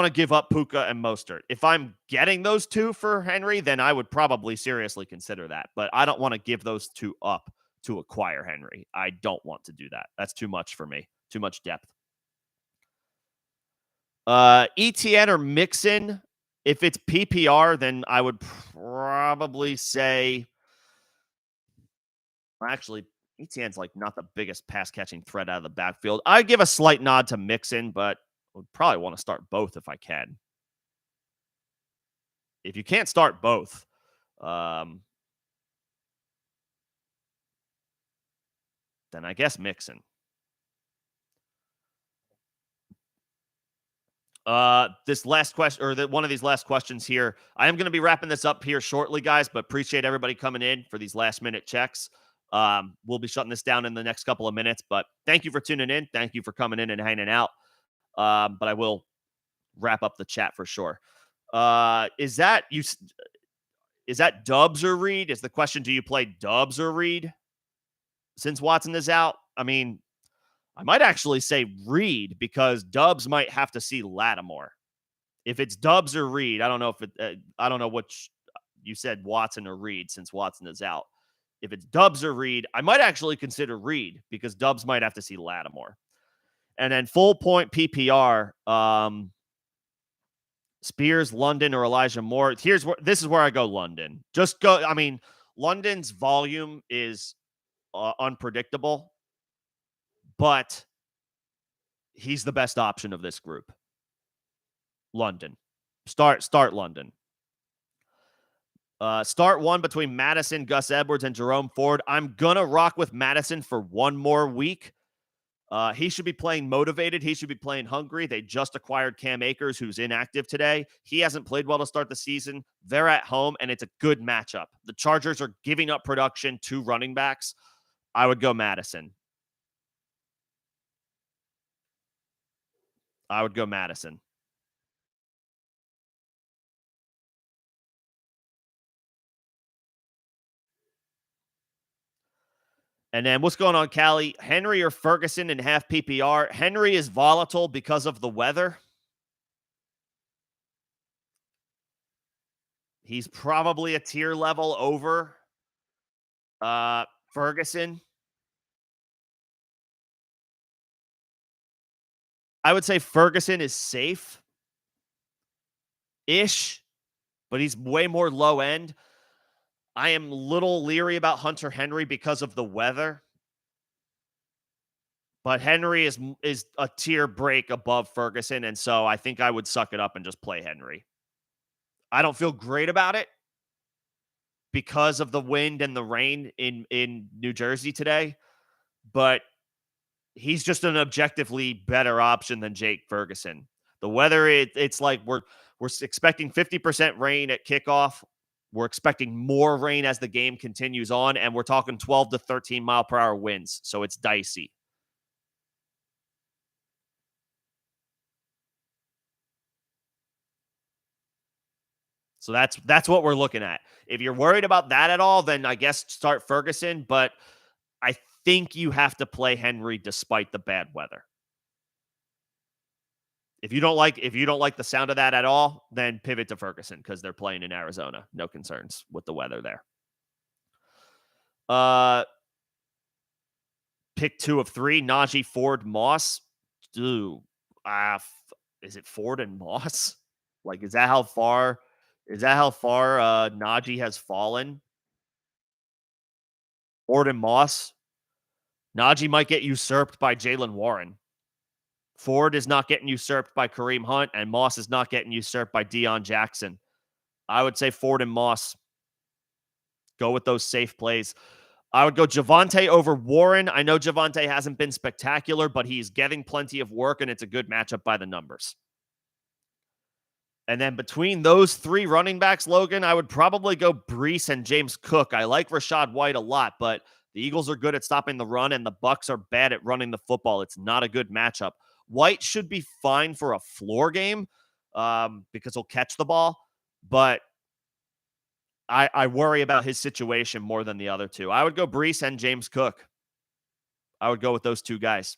to give up Puka and Mostert. If I'm getting those two for Henry, then I would probably seriously consider that. But I don't want to give those two up to acquire Henry. I don't want to do that. That's too much for me. Too much depth. ETN or Mixon. If it's PPR, then I would probably say. Actually, ETN's like not the biggest pass catching threat out of the backfield. I'd give a slight nod to Mixon, but would probably want to start both if I can. If you can't start both, then I guess Mixon. This last question, or one of these last questions here. I am going to be wrapping this up here shortly, guys, but appreciate everybody coming in for these last minute checks. We'll be shutting this down in the next couple of minutes, but thank you for tuning in. Thank you for coming in and hanging out. But I will wrap up the chat for sure. Is that Dubs or Reed? Is the question, do you play Dubs or Reed since Watson is out? I mean, I might actually say Reed because Dubs might have to see Lattimore. If it's Dubs or Reed, I don't know if I don't know which you said, Watson or Reed, since Watson is out. If it's Dubs or Reed, I might actually consider Reed because Dubs might have to see Lattimore. And then full point PPR, Spears, London, or Elijah Moore. This is where I go London. Just go. I mean, London's volume is unpredictable, but he's the best option of this group. London. Start London. Start one between Madison, Gus Edwards, and Jerome Ford. I'm going to rock with Madison for one more week. He should be playing motivated. He should be playing hungry. They just acquired Cam Akers, who's inactive today. He hasn't played well to start the season. They're at home, and it's a good matchup. The Chargers are giving up production to running backs. I would go Madison. And then what's going on, Callie? Henry or Ferguson in half PPR? Henry is volatile because of the weather. He's probably a tier level over Ferguson. I would say Ferguson is safe ish, but he's way more low end. I am a little leery about Hunter Henry because of the weather, but Henry is a tier break above Ferguson, and so I think I would suck it up and just play Henry. I don't feel great about it because of the wind and the rain in New Jersey today, but he's just an objectively better option than Jake Ferguson. The weather, it's like we're expecting 50% rain at kickoff. We're expecting more rain as the game continues on, and we're talking 12 to 13 mile per hour winds, so it's dicey. So that's what we're looking at. If you're worried about that at all, then I guess start Ferguson, but I think you have to play Henry despite the bad weather. If you don't like the sound of that at all, then pivot to Ferguson because they're playing in Arizona. No concerns with the weather there. Uh Pick 2 of 3, Najee, Ford, Moss. Dude, is it Ford and Moss? Like, is that how far Najee has fallen? Ford and Moss. Najee might get usurped by Jalen Warren. Ford is not getting usurped by Kareem Hunt, and Moss is not getting usurped by Deion Jackson. I would say Ford and Moss. Go with those safe plays. I would go Javonte over Warren. I know Javonte hasn't been spectacular, but he's getting plenty of work, and it's a good matchup by the numbers. And then between those three running backs, Logan, I would probably go Brees and James Cook. I like Rachaad White a lot, but the Eagles are good at stopping the run, and the Bucs are bad at running the football. It's not a good matchup. White should be fine for a floor game because he'll catch the ball, but I worry about his situation more than the other two. I would go Brees and James Cook. I would go with those two guys.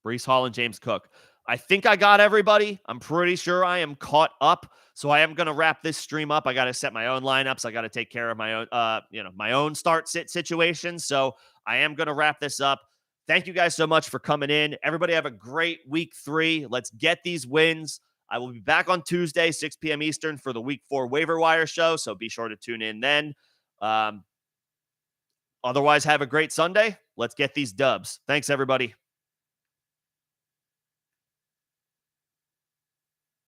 Brees Hall and James Cook. I think I got everybody. I'm pretty sure I am caught up. So I am going to wrap this stream up. I got to set my own lineups. I got to take care of my own, my own start sit situation. So I am going to wrap this up. Thank you guys so much for coming in. Everybody have a great week 3. Let's get these wins. I will be back on Tuesday, 6 p.m. Eastern for the week 4 waiver wire show. So be sure to tune in then. Otherwise, have a great Sunday. Let's get these dubs. Thanks, everybody.